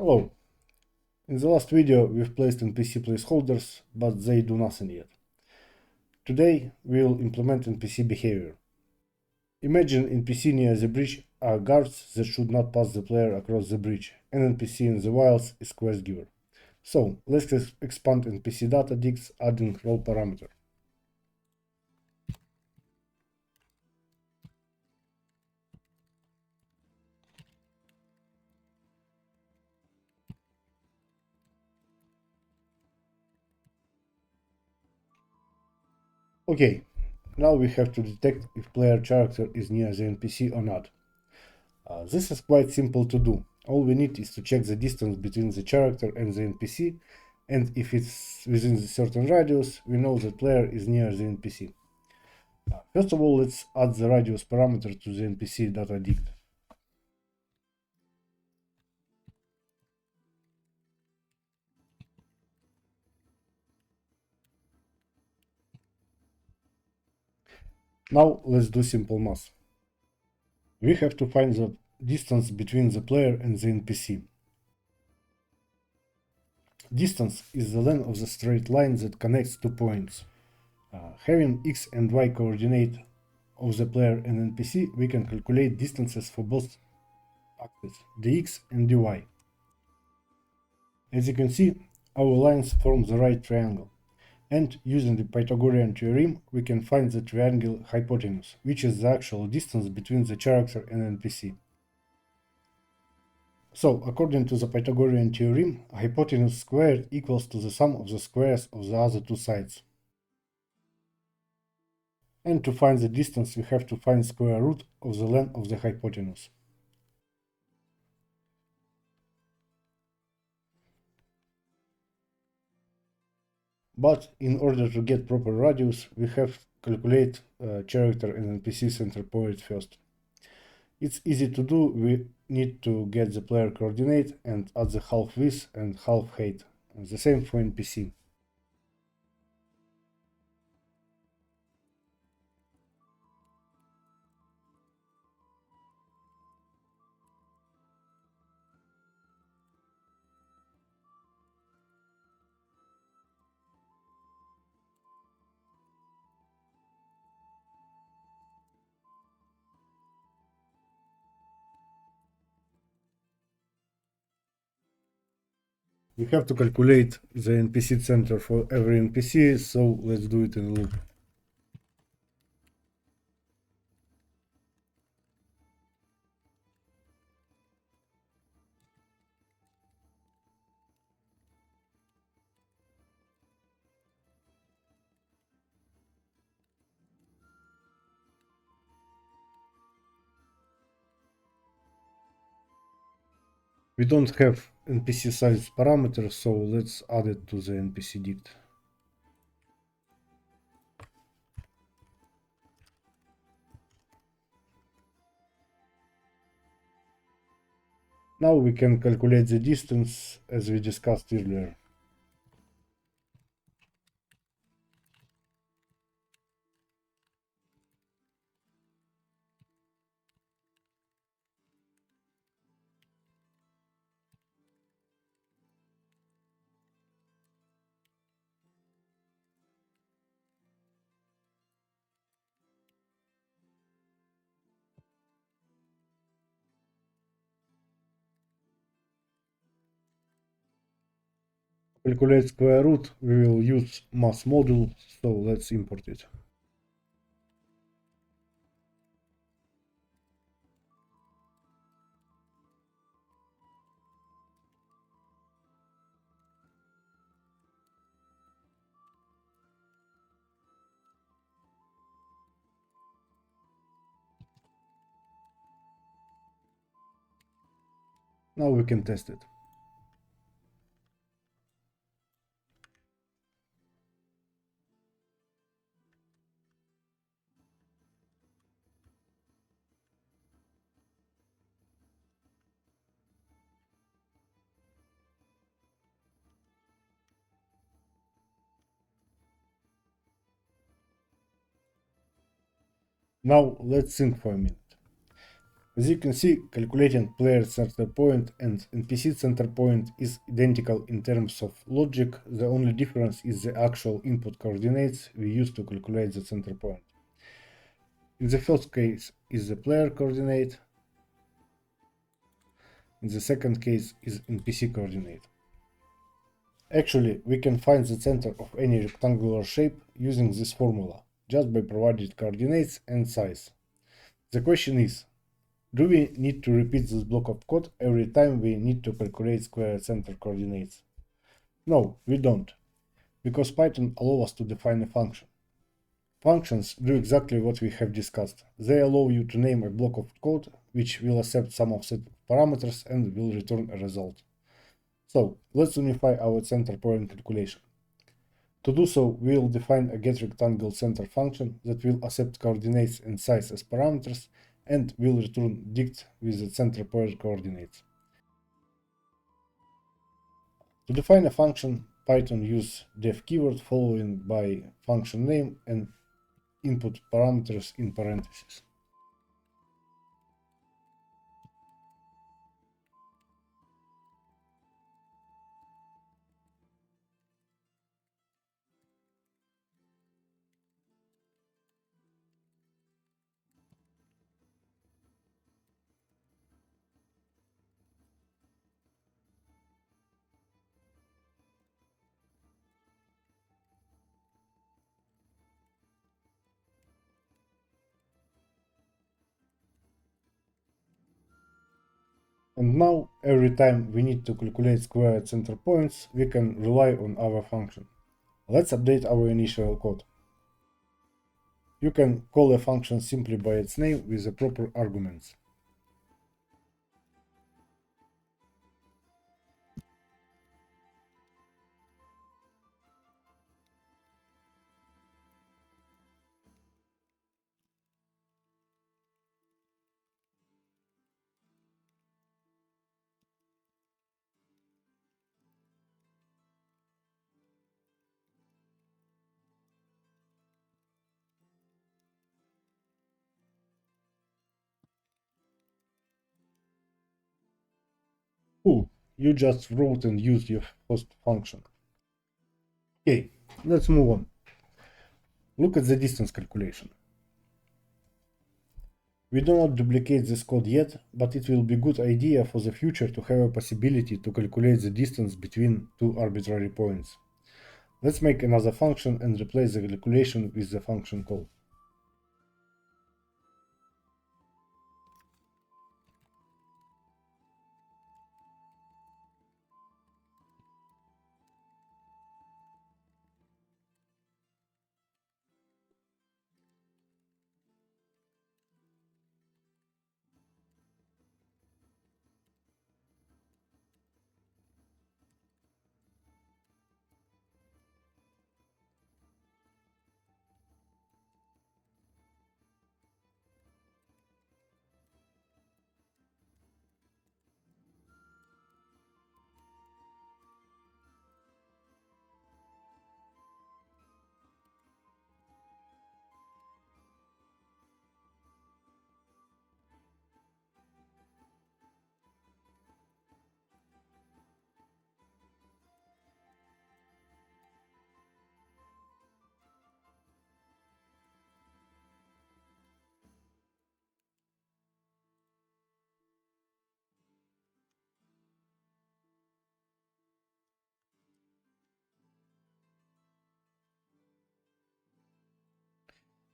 Hello. In the last video we've placed NPC placeholders, but they do nothing yet. Today we'll implement NPC behavior. Imagine NPC near the bridge are guards that should not pass the player across the bridge, and NPC in the wilds is quest giver. So let's expand NPC data dict adding role parameter. Okay, now we have to detect if player character is near the NPC or not. This is quite simple to do. All we need is to check the distance between the character and the NPC, and if it's within a certain radius, we know the player is near the NPC. First of all, let's add the radius parameter to the NPC data dict. Now let's do simple math. We have to find the distance between the player and the NPC. Distance is the length of the straight line that connects two points. Having x and y coordinate of the player and NPC, we can calculate distances for both axes, dx and dy. As you can see, our lines form the right triangle, and using the Pythagorean theorem, we can find the triangle hypotenuse, which is the actual distance between the character and NPC. So, according to the Pythagorean theorem, hypotenuse squared equals to the sum of the squares of the other two sides. And to find the distance, we have to find square root of the length of the hypotenuse. But in order to get proper radius, we have to calculate character and NPC center point first. It's easy to do. We need to get the player coordinate and add the half width and half height. And the same for NPC. We have to calculate the NPC center for every NPC, so let's do it in a loop. We don't have NPC size parameter, so let's add it to the NPC dict. Now we can calculate the distance as we discussed earlier. Calculate square root, we will use math module, so let's import it. Now we can test it. Now let's think for a minute. As you can see, calculating player center point and NPC center point is identical in terms of logic. The only difference is the actual input coordinates we use to calculate the center point. In the first case is the player coordinate. In the second case is NPC coordinate. Actually, we can find the center of any rectangular shape using this formula, just by provided coordinates and size. The question is, do we need to repeat this block of code every time we need to calculate square center coordinates? No, we don't, because Python allows us to define a function. Functions do exactly what we have discussed. They allow you to name a block of code which will accept some of set parameters and will return a result. So, let's unify our center point calculation. To do so, we will define a getRectangle center function that will accept coordinates and size as parameters and will return dict with the center point coordinates. To define a function, Python use def keyword followed by function name and input parameters in parentheses. And now, every time we need to calculate square center points, we can rely on our function. Let's update our initial code. You can call a function simply by its name with the proper arguments. Oh, you just wrote and used your host function. Okay, let's move on. Look at the distance calculation. We do not duplicate this code yet, but it will be a good idea for the future to have a possibility to calculate the distance between two arbitrary points. Let's make another function and replace the calculation with the function call.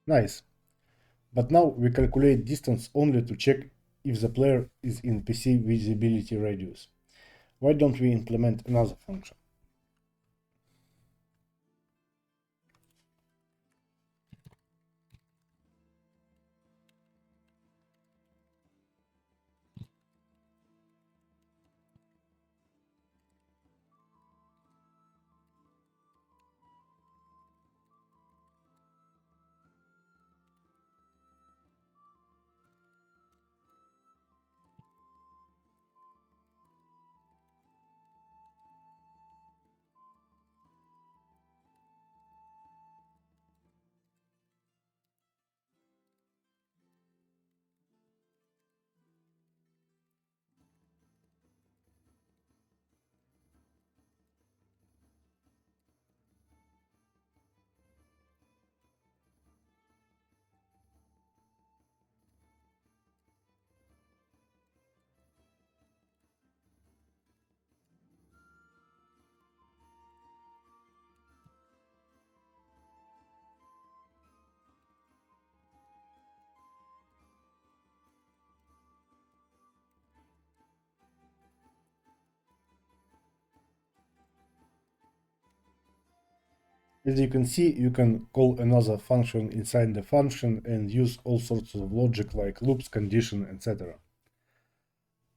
Nice. But now we calculate distance only to check if the player is in PC visibility radius. Why don't we implement another function? As you can see, you can call another function inside the function and use all sorts of logic like loops, condition, etc.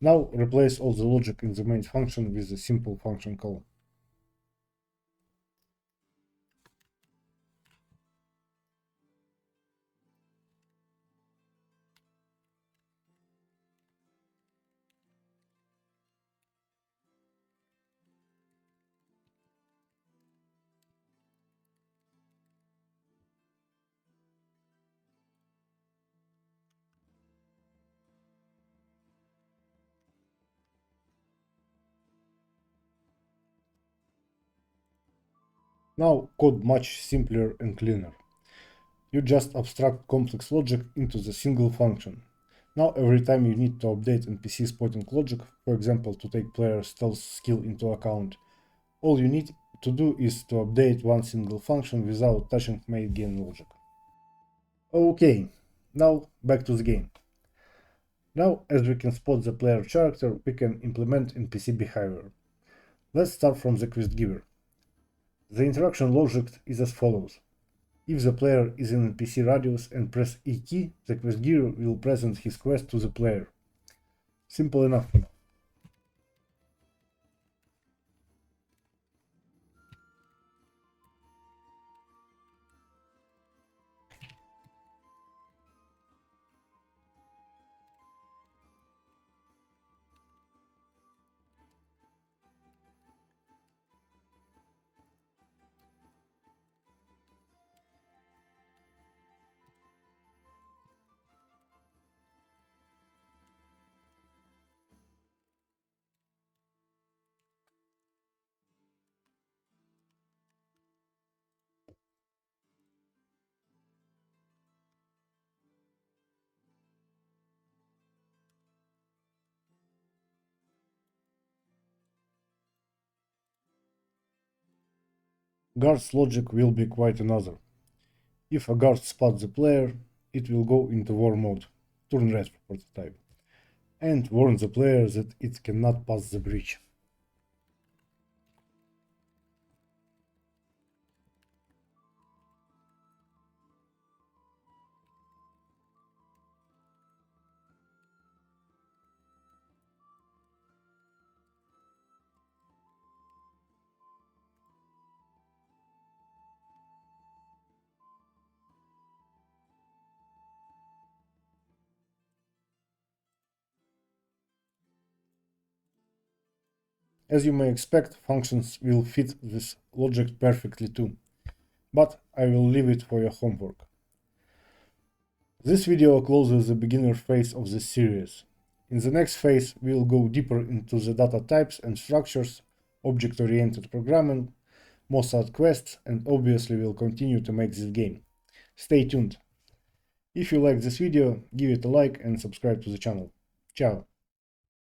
Now replace all the logic in the main function with a simple function call. Now code much simpler and cleaner. You just abstract complex logic into the single function. Now every time you need to update NPC spotting logic, for example to take player stealth skill into account, all you need to do is to update one single function without touching main game logic. Okay, now back to the game. Now as we can spot the player character, we can implement NPC behavior. Let's start from the quest giver. The interaction logic is as follows. If the player is in NPC radius and press E key, the quest giver will present his quest to the player. Simple enough. Guard's logic will be quite another. If a guard spots the player, it will go into war mode, turn red for prototype, and warn the player that it cannot pass the breach. As you may expect, functions will fit this logic perfectly too, but I will leave it for your homework. This video closes the beginner phase of this series. In the next phase, we will go deeper into the data types and structures, object-oriented programming, more side quests, and obviously we'll continue to make this game. Stay tuned. If you like this video, give it a like and subscribe to the channel. Ciao!